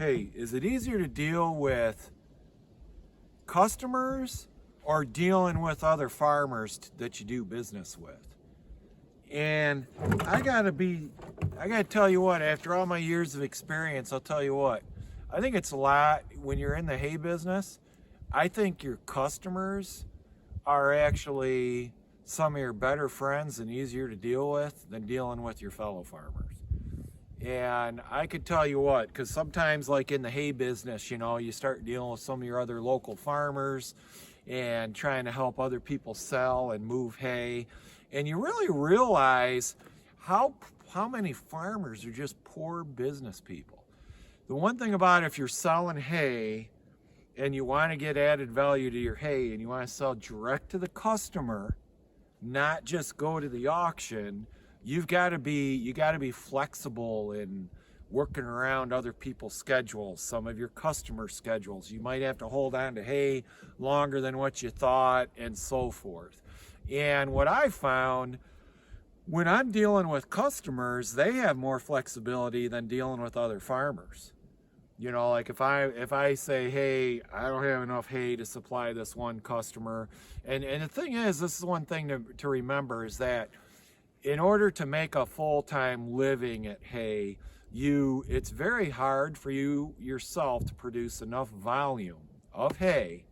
hey, is it easier to deal with customers or dealing with other farmers that you do business with? And I gotta tell you what, after all my years of experience, I'll tell you what, I think it's a lot when you're in the hay business. I think your customers are actually some of your better friends and easier to deal with than dealing with your fellow farmers. And I could tell you what, because sometimes like in the hay business, you start dealing with some of your other local farmers and trying to help other people sell and move hay. And you really realize how many farmers are just poor business people. The one thing about if you're selling hay and you want to get added value to your hay and you want to sell direct to the customer, not just go to the auction, you got to be flexible in working around other people's schedules, some of your customer schedules. You might have to hold on to hay longer than what you thought and so forth. And what I found, when I'm dealing with customers, they have more flexibility than dealing with other farmers. Like if I say, hey, I don't have enough hay to supply this one customer. And the thing is, this is one thing to remember, is that in order to make a full-time living at hay, it's very hard for you yourself to produce enough volume of hay,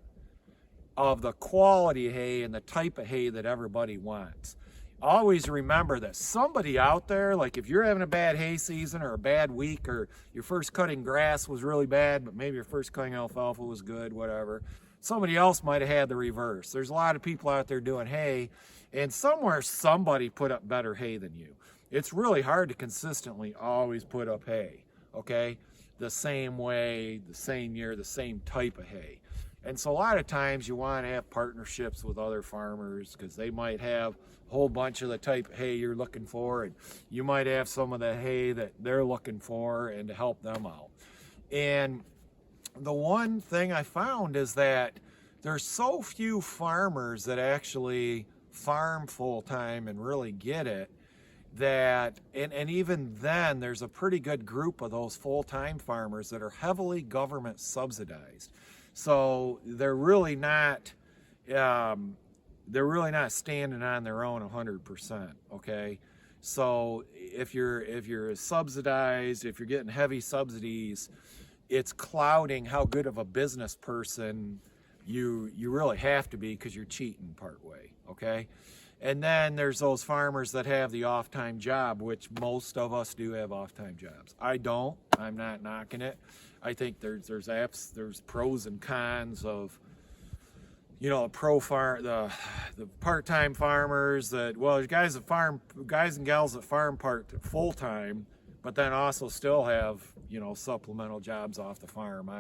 of the quality hay and the type of hay that everybody wants. Always remember that somebody out there, like if you're having a bad hay season or a bad week, or your first cutting grass was really bad, but maybe your first cutting alfalfa was good, whatever, somebody else might have had the reverse. There's a lot of people out there doing hay, and somewhere somebody put up better hay than you. It's really hard to consistently always put up hay, okay? The same way, the same year, the same type of hay. And so a lot of times you want to have partnerships with other farmers because they might have a whole bunch of the type of hay you're looking for, and you might have some of the hay that they're looking for, and to help them out. And the one thing I found is that there's so few farmers that actually farm full-time and really get it, that, and even then, there's a pretty good group of those full-time farmers that are heavily government subsidized. So they're really not standing on their own 100%, okay? So if you're subsidized, if you're getting heavy subsidies, it's clouding how good of a business person you really have to be, because you're cheating part way, okay? And then there's those farmers that have the off-time job, which most of us do have off-time jobs. I don't. I'm not knocking it. I think there's pros and cons of, the part-time farmers that, well, there's guys and gals that farm full-time, but then also still have, supplemental jobs off the farm.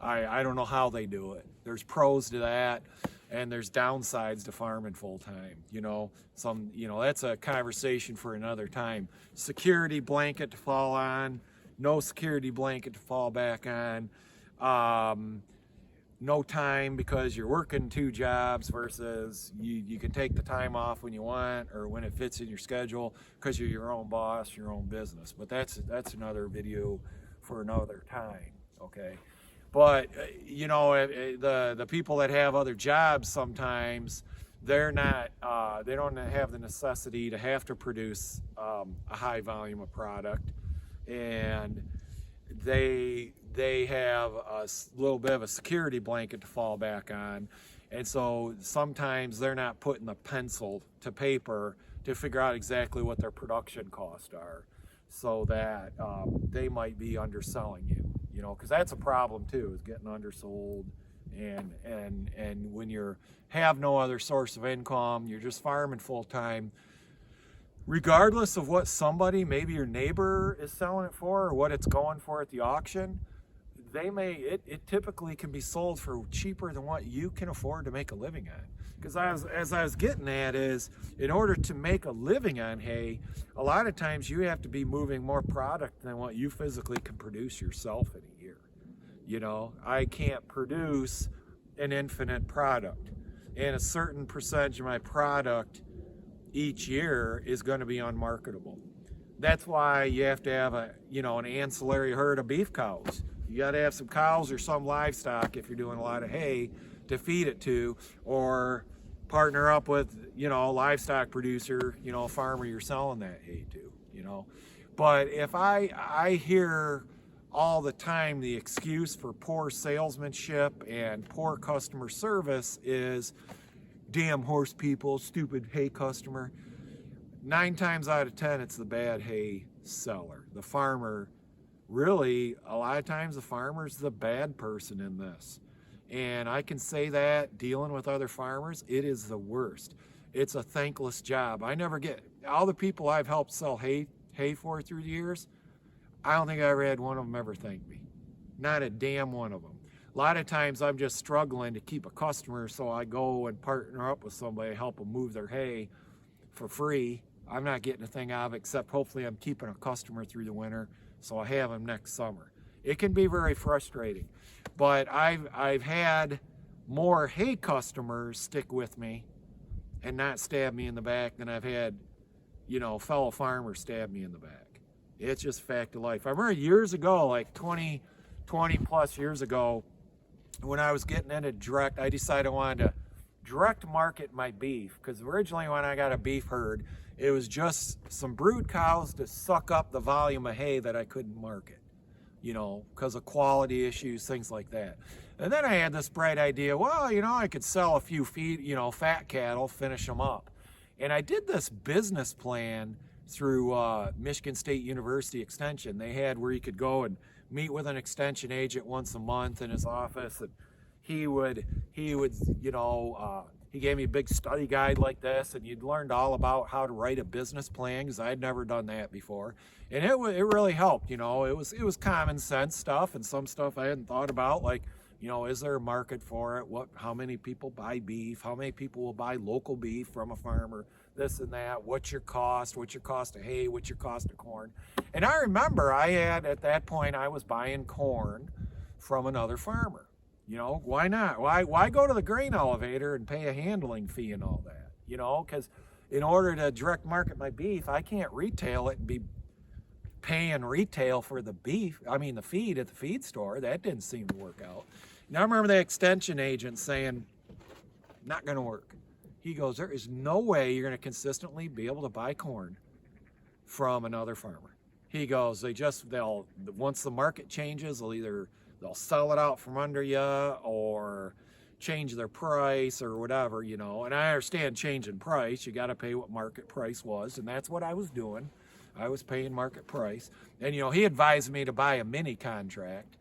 I don't know how they do it. There's pros to that, and there's downsides to farming full-time. That's a conversation for another time. Security blanket to fall on, no security blanket to fall back on. No time because you're working two jobs versus you can take the time off when you want or when it fits in your schedule because you're your own boss, your own business. But that's another video for another time, okay? But the people that have other jobs, sometimes they're not they don't have the necessity to have to produce a high volume of product, and they have a little bit of a security blanket to fall back on. And so sometimes they're not putting the pencil to paper to figure out exactly what their production costs are, so that they might be underselling you, because that's a problem too, is getting undersold. And when you have no other source of income, you're just farming full time, regardless of what somebody, maybe your neighbor, is selling it for or what it's going for at the auction, it typically can be sold for cheaper than what you can afford to make a living on. Because as I was getting at is, in order to make a living on hay, a lot of times you have to be moving more product than what you physically can produce yourself in a year. I can't produce an infinite product, and a certain percentage of my product each year is going to be unmarketable. That's why you have to have an ancillary herd of beef cows. You got to have some cows or some livestock if you're doing a lot of hay to feed it to, or partner up with, a livestock producer, a farmer you're selling that hay to, But if I hear all the time the excuse for poor salesmanship and poor customer service is damn horse people, stupid hay customer. 9 times out of 10, it's the bad hay seller. The farmer, really, a lot of times the farmer's the bad person in this. And I can say that dealing with other farmers, it is the worst. It's a thankless job. I never get, all the people I've helped sell hay for through the years, I don't think I ever had one of them ever thank me. Not a damn one of them. A lot of times I'm just struggling to keep a customer, so I go and partner up with somebody, help them move their hay for free. I'm not getting a thing out of it, except hopefully I'm keeping a customer through the winter, so I have them next summer. It can be very frustrating, but I've had more hay customers stick with me and not stab me in the back than I've had, fellow farmers stab me in the back. It's just a fact of life. I remember years ago, like 20 plus years ago, when I was getting into direct, I decided I wanted to direct market my beef, because originally when I got a beef herd, it was just some brood cows to suck up the volume of hay that I couldn't market, because of quality issues, things like that. And then I had this bright idea, well, I could sell a few fat cattle, finish them up. And I did this business plan through Michigan State University Extension. They had where you could go and meet with an extension agent once a month in his office, and he gave me a big study guide like this, and you'd learned all about how to write a business plan, because I'd never done that before, and it really helped. It was common sense stuff, and some stuff I hadn't thought about, like, is there a market for it? How many people buy beef? How many people will buy local beef from a farmer? This and that. What's your cost? What's your cost of hay? What's your cost of corn? And I remember at that point, I was buying corn from another farmer. Why not? Why go to the grain elevator and pay a handling fee and all that? Because in order to direct market my beef, I can't retail it and be paying retail for the beef. I mean, the feed at the feed store. That didn't seem to work out. Now I remember the extension agent saying, not going to work. He goes, there is no way you're going to consistently be able to buy corn from another farmer. He goes, they'll once the market changes, they'll sell it out from under you or change their price or whatever, And I understand changing price. You got to pay what market price was, and that's what I was doing. I was paying market price. And, he advised me to buy a mini contract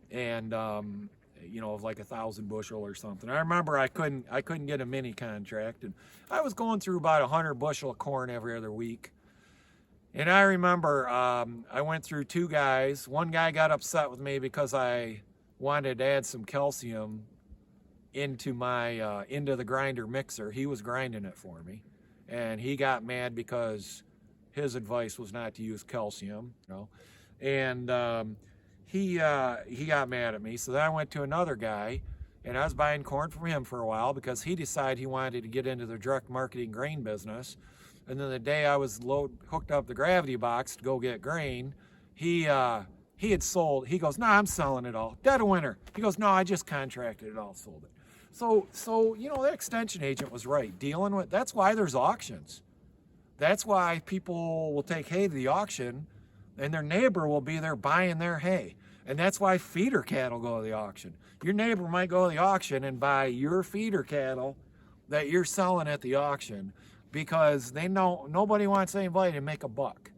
and, of like 1,000 bushel or something. I remember I couldn't get a mini contract, and I was going through about 100 bushel of corn every other week. And I remember I went through 2 guys. One guy got upset with me because I wanted to add some calcium into the grinder mixer. He was grinding it for me, and he got mad because his advice was not to use calcium, and he got mad at me. So then I went to another guy, and I was buying corn from him for a while because he decided he wanted to get into the direct marketing grain business. And then the day I was hooked up the gravity box to go get grain, he had sold. He goes, no, I'm selling it all. Dead of winter. He goes, no, I just contracted it all, sold it. So the extension agent was right. That's why there's auctions. That's why people will take hay to the auction, and their neighbor will be there buying their hay. And that's why feeder cattle go to the auction. Your neighbor might go to the auction and buy your feeder cattle that you're selling at the auction, because they know nobody wants anybody to make a buck,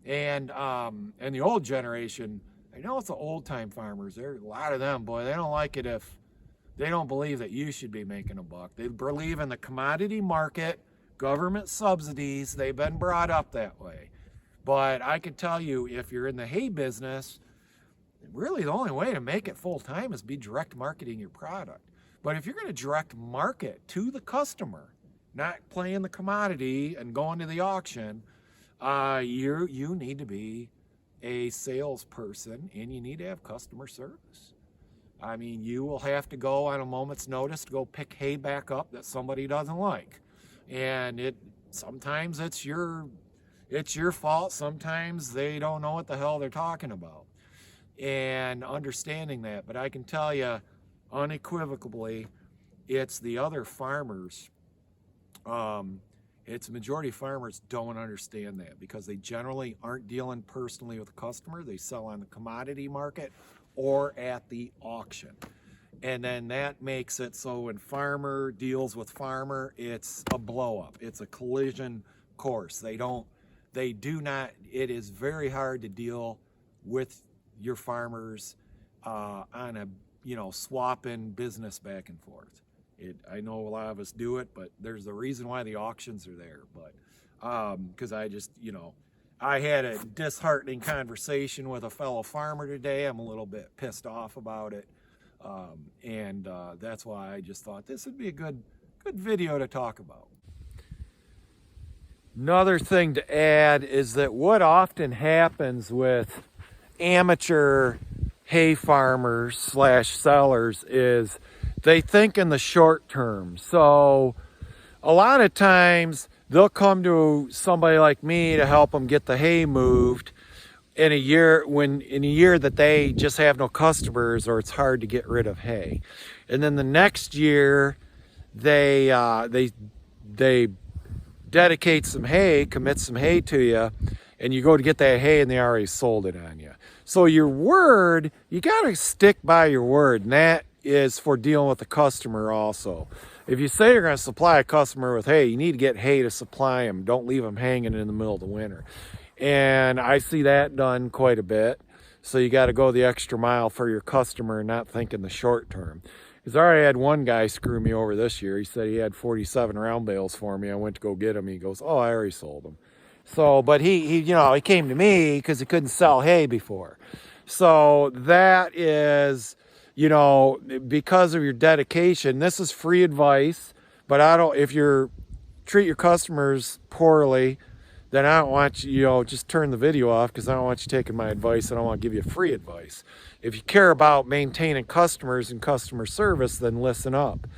And the old generation, I know it's the old-time farmers. There are a lot of them, boy, they don't like it if they don't believe that you should be making a buck. They believe in the commodity market, government subsidies. They've been brought up that way. But I can tell you, if you're in the hay business, really the only way to make it full-time is be direct marketing your product. But if you're going to direct market to the customer, not playing the commodity and going to the auction, you need to be a salesperson, and you need to have customer service. I mean, you will have to go on a moment's notice to go pick hay back up that somebody doesn't like. And sometimes it's your fault. Sometimes they don't know what the hell they're talking about. and understanding that. But I can tell you unequivocally, it's the other farmers. It's a majority of farmers don't understand that because they generally aren't dealing personally with the customer. They sell on the commodity market or at the auction. And then that makes it so when farmer deals with farmer, it's a blow up. It's a collision course. They do not, it is very hard to deal with your farmers on a, swapping business back and forth. I know a lot of us do it, but there's a reason why the auctions are there. But because I just, I had a disheartening conversation with a fellow farmer today. I'm a little bit pissed off about it. And that's why I just thought this would be a good video to talk about. Another thing to add is that what often happens with amateur hay farmers / sellers is they think in the short term. So a lot of times they'll come to somebody like me to help them get the hay moved in a year that they just have no customers or it's hard to get rid of hay. And then the next year they dedicate some hay, commit some hay to you, and you go to get that hay and they already sold it on you. So your word, you got to stick by your word, and that is for dealing with the customer also. If you say you're going to supply a customer with hay, you need to get hay to supply them. Don't leave them hanging in the middle of the winter. And I see that done quite a bit. So you got to go the extra mile for your customer and not think in the short term. Because I already had one guy screw me over this year. He said he had 47 round bales for me. I went to go get them. He goes, "Oh, I already sold them." So, but he came to me because he couldn't sell hay before. So that is, because of your dedication. This is free advice, but if you treat your customers poorly, then I don't want you, just turn the video off because I don't want you taking my advice. I don't want to give you free advice. If you care about maintaining customers and customer service, then listen up.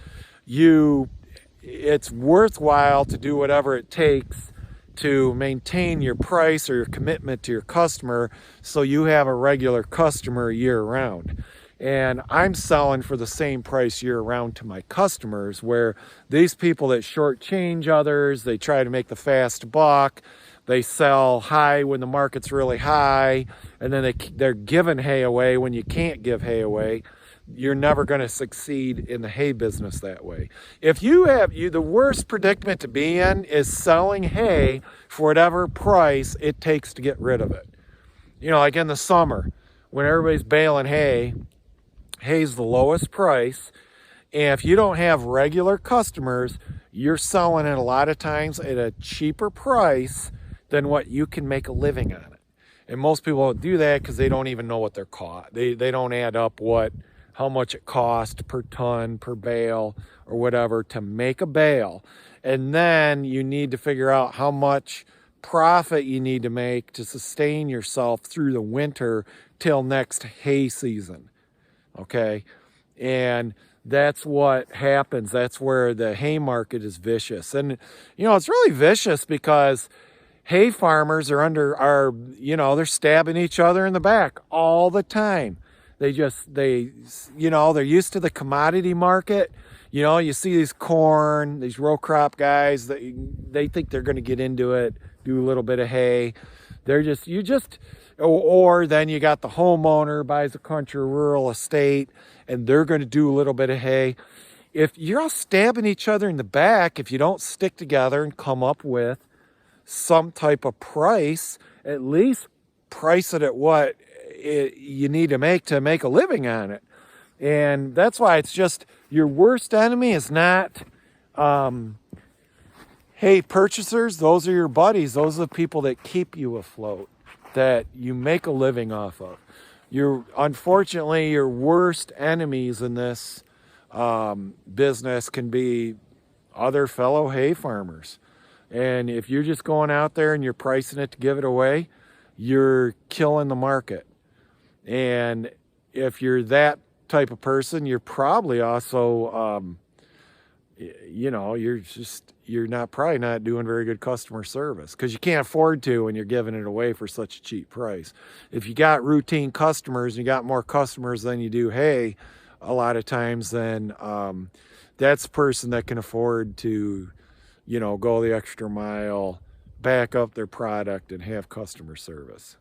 It's worthwhile to do whatever it takes to maintain your price or your commitment to your customer so you have a regular customer year round. And I'm selling for the same price year round to my customers, where these people that shortchange others, they try to make the fast buck, they sell high when the market's really high, and then they're giving hay away when you can't give hay away. You're never going to succeed in the hay business that way. If the worst predicament to be in is selling hay for whatever price it takes to get rid of it. Like in the summer when everybody's baling hay, hay's the lowest price. And if you don't have regular customers, you're selling it a lot of times at a cheaper price than what you can make a living on it. And most people don't do that because they don't even know what they're caught. They don't add up how much it costs per ton, per bale, or whatever to make a bale. And then you need to figure out how much profit you need to make to sustain yourself through the winter till next hay season. Okay? And that's what happens. That's where the hay market is vicious. And, it's really vicious because hay farmers they're stabbing each other in the back all the time. They're used to the commodity market. You see these row crop guys, they think they're going to get into it, do a little bit of hay. Or then you got the homeowner buys a country rural estate and they're going to do a little bit of hay. If you're all stabbing each other in the back, if you don't stick together and come up with some type of price, at least price it at what you need to make a living on it. And that's why it's just your worst enemy is not hay purchasers. Those are your buddies. Those are the people that keep you afloat, that you make a living off of. Unfortunately, your worst enemies in this business can be other fellow hay farmers. And if you're just going out there and you're pricing it to give it away, you're killing the market. And if you're that type of person, you're probably also you know, you're not probably not doing very good customer service, because you can't afford to when you're giving it away for such a cheap price. If you got routine customers and you got more customers than you do hay, a lot of times, then that's a person that can afford to, you know, go the extra mile, back up their product, and have customer service.